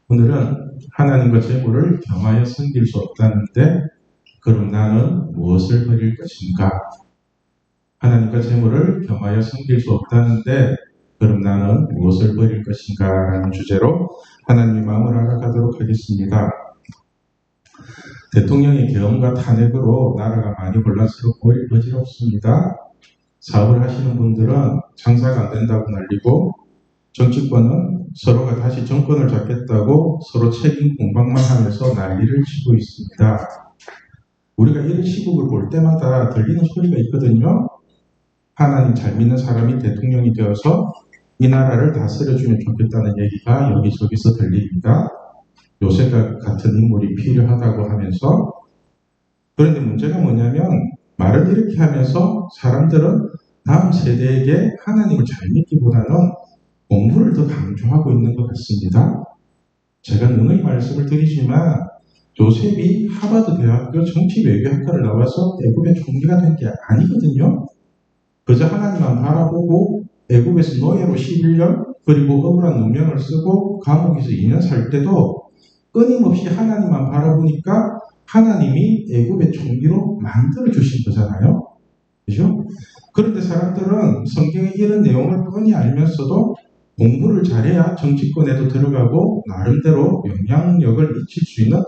오늘은 하나님과 재물을 겸하여 섬길 수 없다는데 그럼 나는 무엇을 버릴 것인가? 하나님과 재물을 겸하여 섬길 수 없다는데 그럼 나는 무엇을 버릴 것인가? 라는 주제로 하나님의 마음을 알아가도록 하겠습니다. 대통령의 계엄과 탄핵으로 나라가 많이 혼란스럽고 어지럽습니다. 사업을 하시는 분들은 장사가 안 된다고 난리고 정치권은 서로가 다시 정권을 잡겠다고 서로 책임 공방만 하면서 난리를 치고 있습니다. 우리가 이런 시국을 볼 때마다 들리는 소리가 있거든요. 하나님 잘 믿는 사람이 대통령이 되어서 이 나라를 다스려주면 좋겠다는 얘기가 여기저기서 들립니다. 요셉과 같은 인물이 필요하다고 하면서. 그런데 문제가 뭐냐면 말을 이렇게 하면서 사람들은 다음 세대에게 하나님을 잘 믿기보다는 공부를 더 강조하고 있는 것 같습니다. 제가 능히 말씀을 드리지만 요셉이 하버드 대학교 정치외교학과를 나와서 애굽의 총리가 된 게 아니거든요. 그저 하나님만 바라보고 애굽에서 노예로 11년 그리고 억울한 누명을 쓰고 감옥에서 2년 살 때도 끊임없이 하나님만 바라보니까 하나님이 애굽의 총리로 만들어주신 거잖아요. 그죠? 그런데 사람들은 성경에 이런 내용을 뻔히 알면서도 공부를 잘해야 정치권에도 들어가고 나름대로 영향력을 미칠 수 있는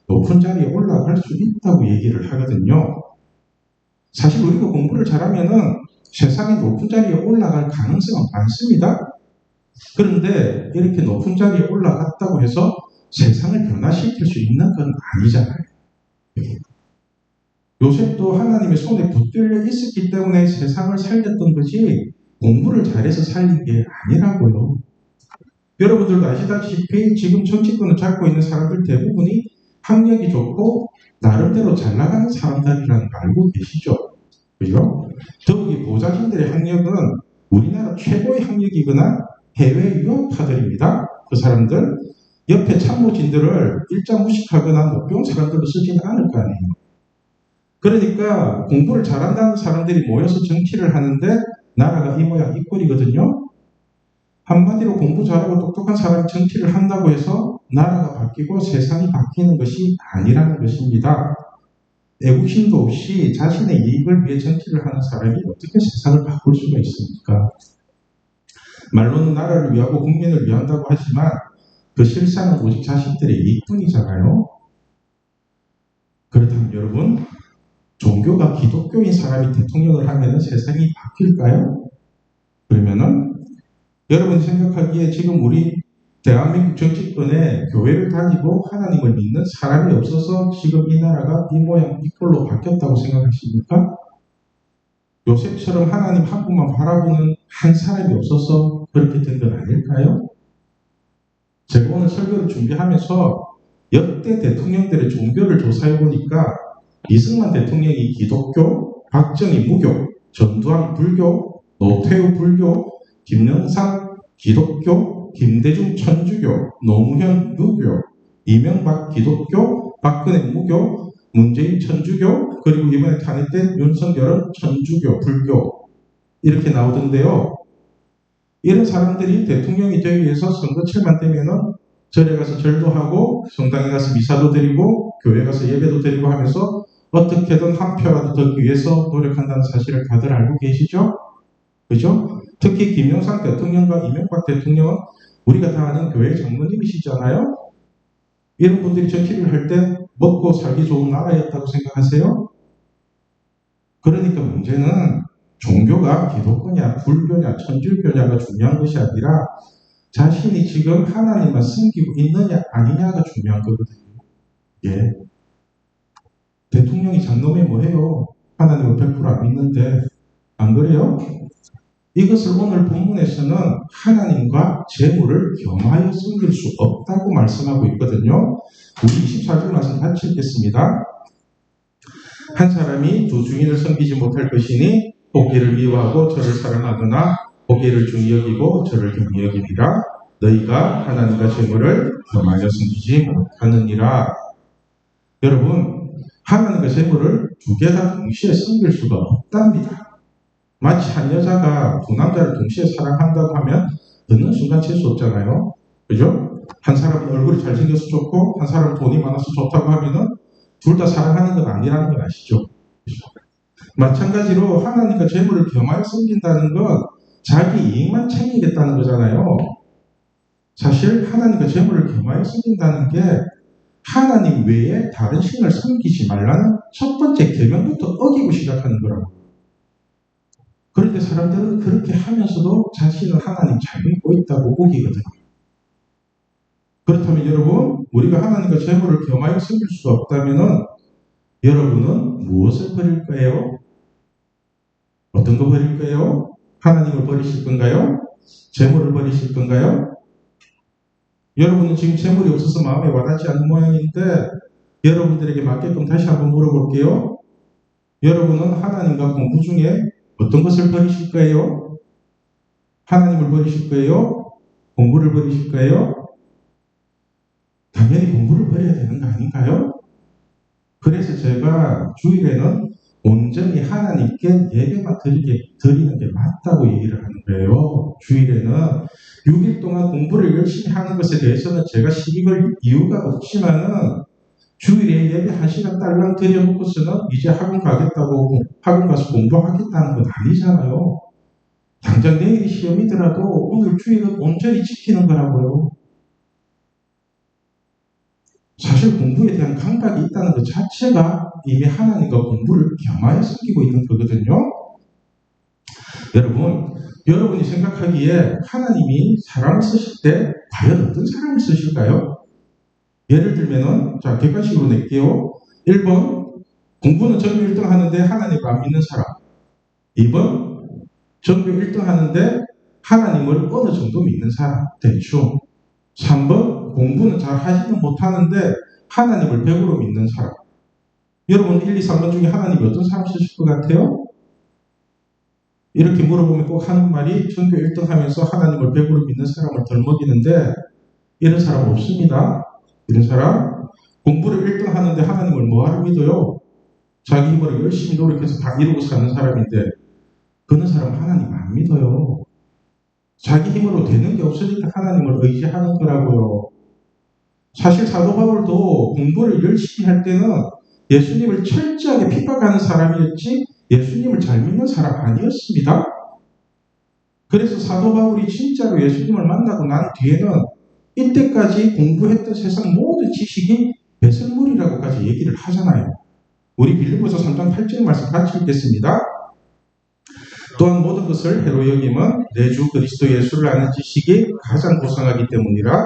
높은 자리에 올라갈 수 있다고 얘기를 하거든요. 사실 우리가 공부를 잘하면은 세상의 높은 자리에 올라갈 가능성은 많습니다. 그런데 이렇게 높은 자리에 올라갔다고 해서 세상을 변화시킬 수 있는 건 아니잖아요. 요셉도 하나님의 손에 붙들려 있었기 때문에 세상을 살렸던 거지 공부를 잘해서 살린 게 아니라고요. 여러분들도 아시다시피 지금 정치권을 잡고 있는 사람들 대부분이 학력이 좋고 나름대로 잘 나가는 사람들이라는 거 알고 계시죠? 그죠? 더욱이 보좌진들의 학력은 우리나라 최고의 학력이거나 해외 유학파들입니다. 그 사람들 옆에 참모진들을 일자 무식하거나 못 배운 사람들로 쓰지는 않을 거 아니에요. 그러니까 공부를 잘한다는 사람들이 모여서 정치를 하는데 나라가 이 모양 이 꼴이거든요. 한마디로 공부 잘하고 똑똑한 사람이 정치를 한다고 해서 나라가 바뀌고 세상이 바뀌는 것이 아니라는 것입니다. 애국심도 없이 자신의 이익을 위해 정치를 하는 사람이 어떻게 세상을 바꿀 수가 있습니까? 말로는 나라를 위하고 국민을 위한다고 하지만 그 실상은 오직 자신들의 이익뿐이잖아요. 그렇다면 여러분, 종교가 기독교인 사람이 대통령을 하면 세상이 바뀔까요? 그러면은 여러분이 생각하기에 지금 우리 대한민국 정치권에 교회를 다니고 하나님을 믿는 사람이 없어서 지금 이 나라가 이 모양 이 꼴로 바뀌었다고 생각하십니까? 요셉처럼 하나님 한 분만 바라보는 한 사람이 없어서 그렇게 된 건 아닐까요? 제가 오늘 설교를 준비하면서 역대 대통령들의 종교를 조사해 보니까 이승만 대통령이 기독교, 박정희 무교, 전두환 불교, 노태우 불교, 김영삼 기독교, 김대중 천주교, 노무현 무교, 이명박 기독교, 박근혜 무교, 문재인 천주교, 그리고 이번에 탄핵된 윤석열은 천주교, 불교 이렇게 나오던데요. 이런 사람들이 대통령이 되기 위해서 선거철만 되면은 절에 가서 절도 하고 성당에 가서 미사도 드리고 교회 가서 예배도 드리고 하면서 어떻게든 한 표라도 더 위해서 노력한다는 사실을 다들 알고 계시죠? 그죠? 특히 김영삼 대통령과 이명박 대통령은 우리가 다 아는 교회 장로님이시잖아요. 이런 분들이 정치를 할 때 먹고 살기 좋은 나라였다고 생각하세요? 그러니까 문제는 종교가 기독교냐 불교냐 천주교냐가 중요한 것이 아니라 자신이 지금 하나님만 섬기고 있느냐 아니냐가 중요한 거거든요. 예. 대통령이 장놈이 뭐해요? 하나님을 100%안 믿는데 안 그래요? 이것을 오늘 본문에서는 하나님과 재물을 겸하여 섬길 수 없다고 말씀하고 있거든요. 우리 24절 말씀 같이 읽겠습니다. 한 사람이 두 주인을 섬기지 못할 것이니 보기를 미워하고 저를 사랑하거나 보기를 중히 여기고 저를 경히 여기니라. 너희가 하나님과 재물을 겸하여 섬기지 못하느니라. 여러분, 하나님과 재물을 두 개 다 동시에 섬길 수가 없답니다. 마치 한 여자가 두 남자를 동시에 사랑한다고 하면 듣는 순간 칠 수 없잖아요. 그죠? 한 사람은 얼굴이 잘생겨서 좋고 한 사람은 돈이 많아서 좋다고 하면은 둘 다 사랑하는 건 아니라는 걸 아시죠? 마찬가지로 하나님과 재물을 겸하여 섬긴다는 건 자기 이익만 챙기겠다는 거잖아요. 사실 하나님과 재물을 겸하여 섬긴다는 게 하나님 외에 다른 신을 섬기지 말라는 첫 번째 계명부터 어기고 시작하는 거라고. 그런데 사람들은 그렇게 하면서도 자신은 하나님 잘 믿고 있다고 우기거든요. 그렇다면 여러분, 우리가 하나님과 재물을 겸하여 섬길 수 없다면 여러분은 무엇을 버릴 거예요? 어떤 거 버릴 거예요? 하나님을 버리실 건가요? 재물을 버리실 건가요? 여러분은 지금 재물이 없어서 마음에 와닿지 않는 모양인데 여러분들에게 맞게끔 다시 한번 물어볼게요. 여러분은 하나님과 공부 중에 어떤 것을 버리실 거예요? 하나님을 버리실 거예요? 공부를 버리실 거예요? 당연히 공부를 버려야 되는 거 아닌가요? 그래서 제가 주일에는 온전히 하나님께 예배만 드리는 게 맞다고 얘기를 하는 거예요. 주일에는 6일 동안 공부를 열심히 하는 것에 대해서는 제가 시비 걸 이유가 없지만은 주일에 예배 1시간 딸랑 드려놓고서는 이제 학원 가겠다고 학원 가서 공부하겠다는 건 아니잖아요. 당장 내일이 시험이더라도 오늘 주일은 온전히 지키는 거라고요. 사실 공부에 대한 감각이 있다는 것 자체가 이미 하나님과 공부를 겸하여 섬기고 있는 거거든요. 여러분이 생각하기에 하나님이 사람을 쓰실 때 과연 어떤 사람을 쓰실까요? 예를 들면은, 자, 객관식으로 낼게요. 1번, 공부는 전교 1등 하는데 하나님을 안 믿는 사람. 2번, 전교 1등 하는데 하나님을 어느 정도 믿는 사람. 대충. 3번, 공부는 잘 하지는 못하는데 하나님을 100으로 믿는 사람. 여러분 1, 2, 3번 중에 하나님이 어떤 사람 쓰실 것 같아요? 이렇게 물어보면 꼭 하는 말이 전교 1등 하면서 하나님을 100으로 믿는 사람을 덜 먹이는데 이런 사람 없습니다. 이런 사람 공부를 1등 하는데 하나님을 뭐하러 믿어요? 자기 힘으로 열심히 노력해서 다 이루고 사는 사람인데 그런 사람 하나님 안 믿어요. 자기 힘으로 되는 게 없으니까 하나님을 의지하는 거라고요. 사실 사도 바울도 공부를 열심히 할 때는 예수님을 철저하게 핍박하는 사람이었지 예수님을 잘 믿는 사람 아니었습니다. 그래서 사도 바울이 진짜로 예수님을 만나고 난 뒤에는 이때까지 공부했던 세상 모든 지식이 배설물이라고까지 얘기를 하잖아요. 우리 빌립보서 3장 8절 말씀 같이 읽겠습니다. 또한 모든 것을 해로 여김은 내 주 그리스도 예수를 아는 지식이 가장 고상하기 때문이라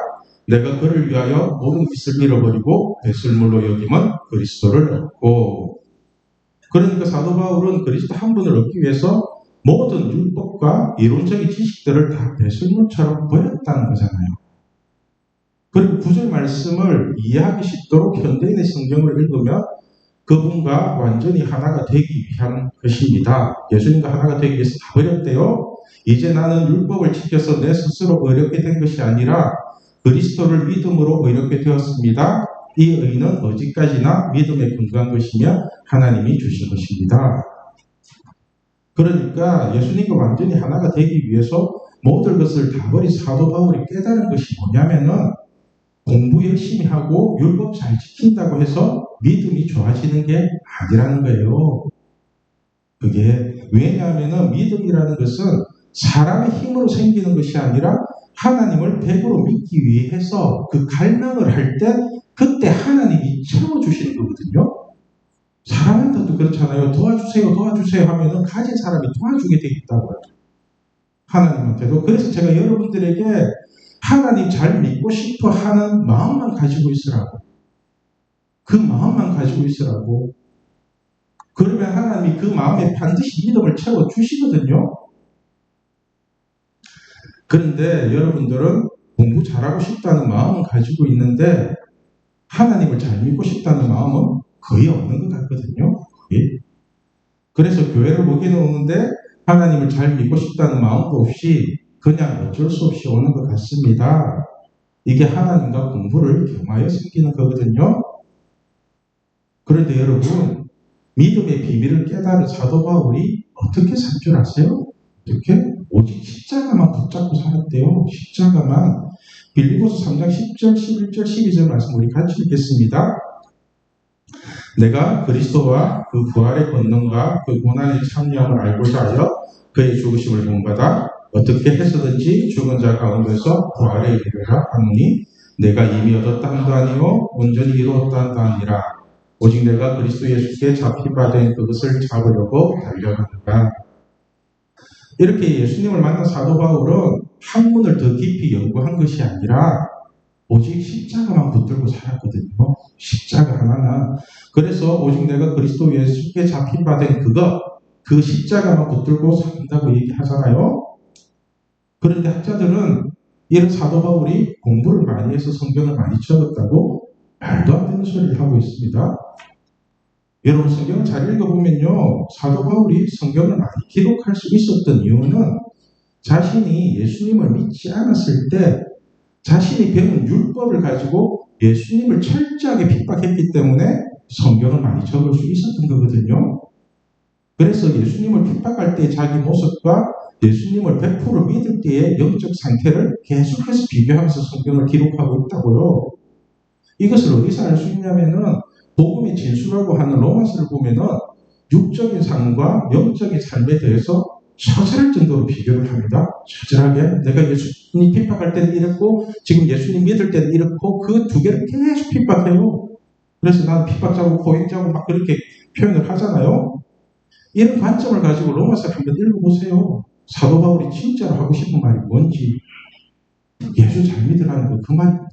내가 그를 위하여 모든 것을 잃어버리고 배설물로 여김은 그리스도를 얻고. 그러니까 사도 바울은 그리스도 한 분을 얻기 위해서 모든 율법과 이론적인 지식들을 다 배설물처럼 버렸다는 거잖아요. 그리고 9절 말씀을 이해하기 쉽도록 현대인의 성경을 읽으면 그분과 완전히 하나가 되기 위한 것입니다. 예수님과 하나가 되기 위해서 다 버렸대요. 이제 나는 율법을 지켜서 내 스스로 의롭게 된 것이 아니라 그리스도를 믿음으로 의롭게 되었습니다. 이 의는 어디까지나 믿음에 근거한 것이며 하나님이 주신 것입니다. 그러니까 예수님과 완전히 하나가 되기 위해서 모든 것을 다 버린 사도 바울이 깨달은 것이 뭐냐면은 공부 열심히 하고 율법 잘 지킨다고 해서 믿음이 좋아지는 게 아니라는 거예요. 그게 왜냐하면 믿음이라는 것은 사람의 힘으로 생기는 것이 아니라 하나님을 100으로 믿기 위해서 그 갈망을 할 때 그때 하나님이 채워주시는 거거든요. 사람한테도 그렇잖아요. 도와주세요 하면은 가진 사람이 도와주게 돼 있다고요. 하나님한테도. 그래서 제가 여러분들에게 하나님 잘 믿고 싶어 하는 마음만 가지고 있으라고. 그 마음만 가지고 있으라고. 그러면 하나님이 그 마음에 반드시 믿음을 채워주시거든요. 그런데 여러분들은 공부 잘하고 싶다는 마음은 가지고 있는데 하나님을 잘 믿고 싶다는 마음은 거의 없는 것 같거든요. 거의. 그래서 교회를 오기는 오는데 하나님을 잘 믿고 싶다는 마음도 없이 그냥 어쩔 수 없이 오는 것 같습니다. 이게 하나님과 공부를 겸하여 섬기는 거거든요. 그런데 여러분, 믿음의 비밀을 깨달은 사도 바울이 어떻게 산 줄 아세요? 어떻게? 오직 십자가만 붙잡고 살았대요. 십자가만. 빌립보서 3장 10절, 11절, 12절 말씀 우리 같이 읽겠습니다. 내가 그리스도와 그 부활의 권능과 그 고난의 참여함을 알고자 하여 그의 죽으심을 본받아 어떻게 해서든지 죽은 자 가운데서 부활에 이르리라 하노니 내가 이미 얻었다 함도 아니요 온전히 이루었다 함도 아니라 오직 내가 그리스도 예수께 잡힌 바 된 그것을 잡으려고 달려가는가. 이렇게 예수님을 만난 사도 바울은 학문을 더 깊이 연구한 것이 아니라 오직 십자가만 붙들고 살았거든요. 십자가 하나만. 그래서 오직 내가 그리스도 예수께 잡힌 바 된 그 십자가만 붙들고 산다고 얘기하잖아요. 그런데 학자들은 이런 사도 바울이 공부를 많이 해서 성경을 많이 적었다고 말도 안 되는 소리를 하고 있습니다. 여러분 성경을 잘 읽어보면요. 사도 바울이 성경을 많이 기록할 수 있었던 이유는 자신이 예수님을 믿지 않았을 때 자신이 배운 율법을 가지고 예수님을 철저하게 핍박했기 때문에 성경을 많이 적을 수 있었던 거거든요. 그래서 예수님을 핍박할 때 자기 모습과 예수님을 100% 믿을 때의 영적 상태를 계속해서 비교하면서 성경을 기록하고 있다고요. 이것을 어디서 알 수 있냐면은 복음의 진수라고 하는 로마서를 보면은 육적인 삶과 영적인 삶에 대해서 처절할 정도로 비교를 합니다. 처절하게 내가 예수님 핍박할 때는 이랬고 지금 예수님 믿을 때는 이렇고 그 두 개를 계속 핍박해요. 그래서 나는 핍박자고 고행자고 막 그렇게 표현을 하잖아요. 이런 관점을 가지고 로마서를 한번 읽어보세요. 사도 바울이 진짜로 하고 싶은 말이 뭔지. 예수 잘 믿으라는 거 그 말입니다.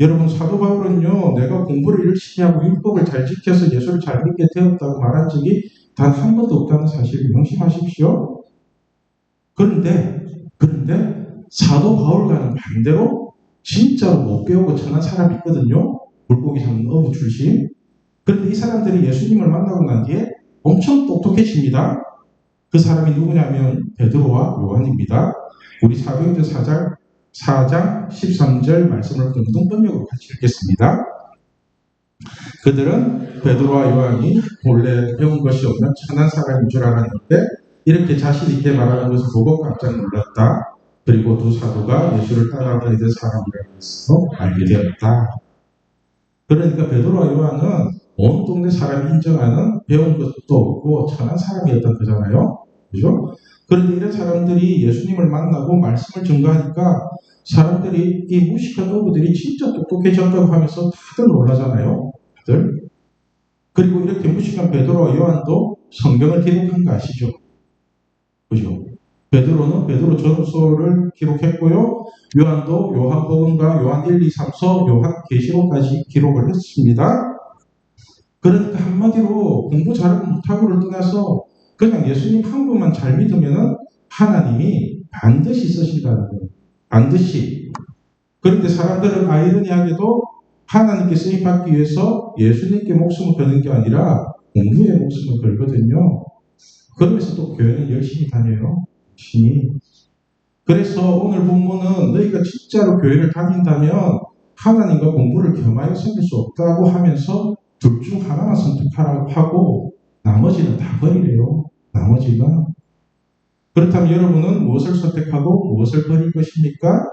여러분 사도 바울은요. 내가 공부를 열심히 하고 율법을 잘 지켜서 예수를 잘 믿게 되었다고 말한 적이 단 한 번도 없다는 사실을 명심하십시오. 그런데 사도 바울과는 반대로 진짜로 못 배우고 천한 사람이 있거든요. 물고기 잡는 어부 출신. 그런데 이 사람들이 예수님을 만나고 난 뒤에 엄청 똑똑해집니다. 그 사람이 누구냐면 베드로와 요한입니다. 우리 사도행전 4장 13절 말씀을 등등번역으로 같이 읽겠습니다. 그들은 베드로와 요한이 본래 배운 것이 없는 천한 사람인 줄 알았는데 이렇게 자신 있게 말하는 것을 보고 깜짝 놀랐다. 그리고 두 사도가 예수를 따라다니던 사람이라는 것을 알게 되었다. 그러니까 베드로와 요한은 온 동네 사람이 인정하는 배운 것도 없고 천한 사람이었던 거잖아요. 그죠? 그런데 이런 사람들이 예수님을 만나고 말씀을 증거하니까 사람들이 이 무식한 어부들이 진짜 똑똑해졌다고 하면서 다들 놀라잖아요. 다들. 그리고 이렇게 무식한 베드로와 요한도 성경을 기록한 거 아시죠? 그죠? 베드로는 베드로 전서를 기록했고요. 요한도 요한복음과 요한 1, 2, 3서, 요한계시록까지 기록을 했습니다. 그러니까 한마디로 공부 잘하고 못하고를 떠나서 그냥 예수님 한 분만 잘 믿으면 하나님이 반드시 쓰신다는 거예요. 반드시. 그런데 사람들은 아이러니하게도 하나님께 쓰임받기 위해서 예수님께 목숨을 거는 게 아니라 공부에 목숨을 걸거든요. 그러면서 또 교회는 열심히 다녀요. 열심히. 그래서 오늘 본문은 너희가 진짜로 교회를 다닌다면 하나님과 공부를 겸하여 섬길 수 없다고 하면서 둘 중 하나만 선택하라고 하고 나머지는 다 버리래요. 나머지는. 그렇다면 여러분은 무엇을 선택하고 무엇을 버릴 것입니까?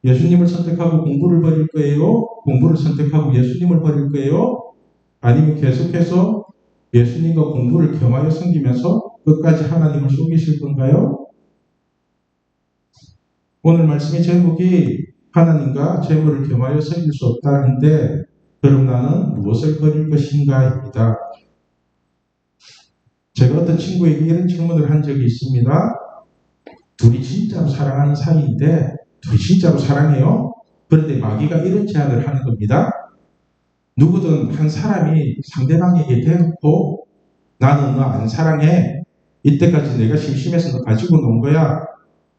예수님을 선택하고 공부를 버릴 거예요? 공부를 선택하고 예수님을 버릴 거예요? 아니면 계속해서 예수님과 공부를 겸하여 섬기면서 끝까지 하나님을 속이실 건가요? 오늘 말씀의 제목이 하나님과 재물을 겸하여 섬길 수 없다는데 그럼 나는 무엇을 버릴 것인가입니다. 제가 어떤 친구에게 이런 질문을 한 적이 있습니다. 둘이 진짜로 사랑하는 사이인데 둘이 진짜로 사랑해요. 그런데 마귀가 이런 제안을 하는 겁니다. 누구든 한 사람이 상대방에게 대놓고 나는 너 안 사랑해. 이때까지 내가 심심해서 너 가지고 논 거야.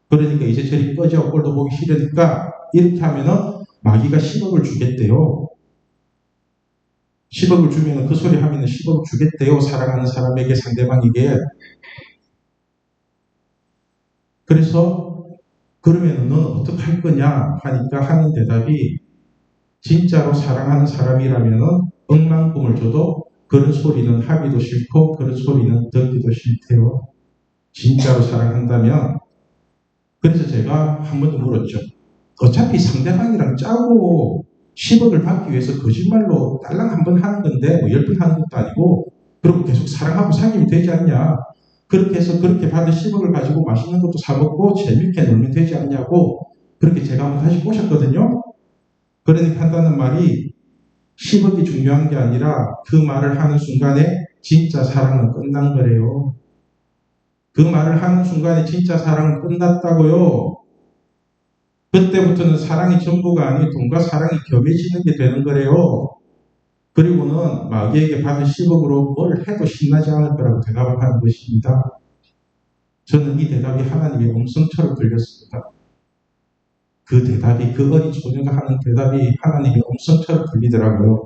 그러니까 이제 저리 꺼져. 꼴도 보기 싫으니까 이렇게 하면은 마귀가 10억을 주겠대요. 10억을 주면 그 소리 하면 10억 주겠대요. 사랑하는 사람에게 상대방에게. 그래서 그러면 너는 어떻게 할 거냐 하니까 하는 대답이 진짜로 사랑하는 사람이라면 억만금을 줘도 그런 소리는 하기도 싫고 그런 소리는 듣기도 싫대요. 진짜로 사랑한다면 그래서 제가 한 번 더 물었죠. 어차피 상대방이랑 짜고 10억을 받기 위해서 거짓말로 딸랑 한 번 하는 건데 뭐 10번 하는 것도 아니고 그리고 계속 사랑하고 사귀면 되지 않냐. 그렇게 해서 그렇게 받은 10억을 가지고 맛있는 것도 사 먹고 재밌게 놀면 되지 않냐고 그렇게 제가 한번 다시 꼬셨거든요. 그러니까 한다는 말이 10억이 중요한 게 아니라 그 말을 하는 순간에 진짜 사랑은 끝난 거래요. 그 말을 하는 순간에 진짜 사랑은 끝났다고요. 그때부터는 사랑이 전부가 아닌 돈과 사랑이 겸해지는 게 되는 거래요. 그리고는 마귀에게 받은 10억으로 뭘 해도 신나지 않을 거라고 대답을 하는 것입니다. 저는 이 대답이 하나님의 음성처럼 들렸습니다. 그 대답이, 그 어린 소녀가 하는 대답이 하나님의 음성처럼 들리더라고요.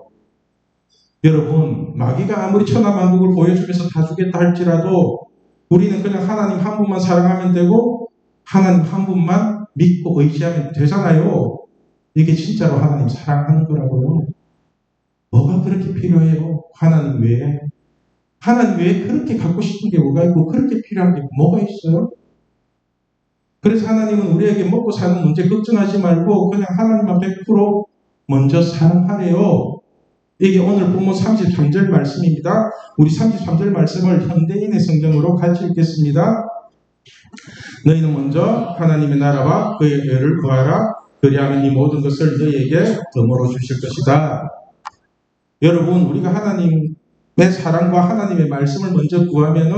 여러분, 마귀가 아무리 천하만국을 보여주면서 다 주겠다 할지라도 우리는 그냥 하나님 한 분만 사랑하면 되고 하나님 한 분만 믿고 의지하면 되잖아요. 이게 진짜로 하나님 사랑하는 거라고요. 뭐가 그렇게 필요해요? 하나님 외에. 하나님 외에 그렇게 갖고 싶은 게 뭐가 있고 그렇게 필요한 게 뭐가 있어요? 그래서 하나님은 우리에게 먹고 사는 문제 걱정하지 말고 그냥 하나님만 100% 먼저 사랑하래요. 이게 오늘 본문 33절 말씀입니다. 우리 33절 말씀을 현대인의 성경으로 같이 읽겠습니다. 너희는 먼저 하나님의 나라와 그의 의를 구하라. 그리하면 이 모든 것을 너희에게 덤으로 주실 것이다. 여러분, 우리가 하나님의 사랑과 하나님의 말씀을 먼저 구하면은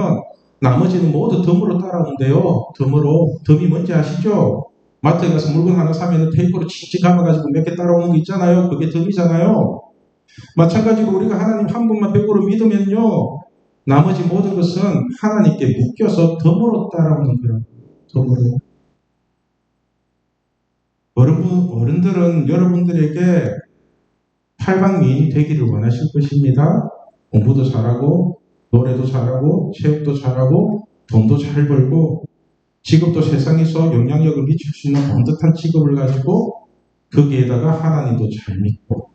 나머지는 모두 덤으로 따라오는데요. 덤이 뭔지 아시죠? 마트에 가서 물건 하나 사면은 테이프로 칙칙 감아가지고 몇 개 따라오는 거 있잖아요. 그게 덤이잖아요. 마찬가지로 우리가 하나님 한 분만 100% 믿으면요. 나머지 모든 것은 하나님께 묶여서 덤으로 따라오는 거라고. 덤으로. 어른들은 여러분들에게 팔방미인이 되기를 원하실 것입니다. 공부도 잘하고 노래도 잘하고 체육도 잘하고 돈도 잘 벌고 직업도 세상에서 영향력을 미칠 수 있는 번듯한 직업을 가지고 거기에다가 하나님도 잘 믿고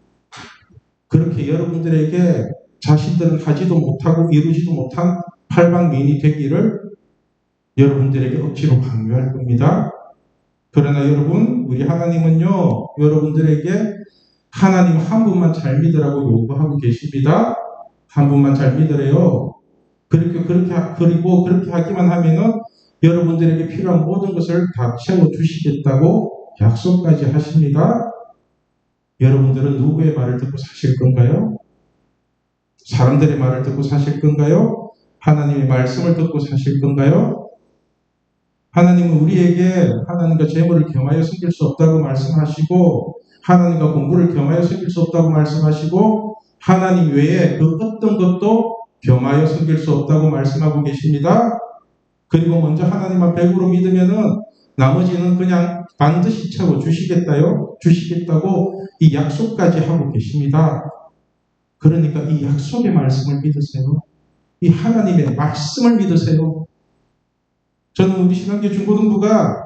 그렇게 여러분들에게 자신들은 하지도 못하고 이루지도 못한 팔방미인이 되기를 여러분들에게 억지로 강요할 겁니다. 그러나 여러분, 우리 하나님은요, 여러분들에게 하나님 한 분만 잘 믿으라고 요구하고 계십니다. 한 분만 잘 믿으래요. 그리고 그렇게 하기만 하면은 여러분들에게 필요한 모든 것을 다 채워주시겠다고 약속까지 하십니다. 여러분들은 누구의 말을 듣고 사실 건가요? 사람들의 말을 듣고 사실 건가요? 하나님의 말씀을 듣고 사실 건가요? 하나님은 우리에게 하나님과 재물을 겸하여 섬길 수 없다고 말씀하시고 하나님과 공부를 겸하여 섬길 수 없다고 말씀하시고 하나님 외에 그 어떤 것도 겸하여 섬길 수 없다고 말씀하고 계십니다. 그리고 먼저 하나님만 100% 믿으면은 나머지는 그냥 반드시 주시겠다고 이 약속까지 하고 계십니다. 그러니까 이 약속의 말씀을 믿으세요. 이 하나님의 말씀을 믿으세요. 저는 우리 신앙교 중고등부가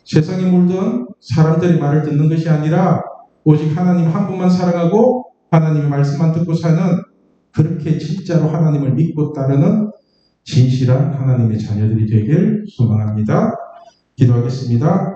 세상에 물든 사람들의 말을 듣는 것이 아니라 오직 하나님 한 분만 사랑하고 하나님의 말씀만 듣고 사는 그렇게 진짜로 하나님을 믿고 따르는 진실한 하나님의 자녀들이 되길 소망합니다. 기도하겠습니다.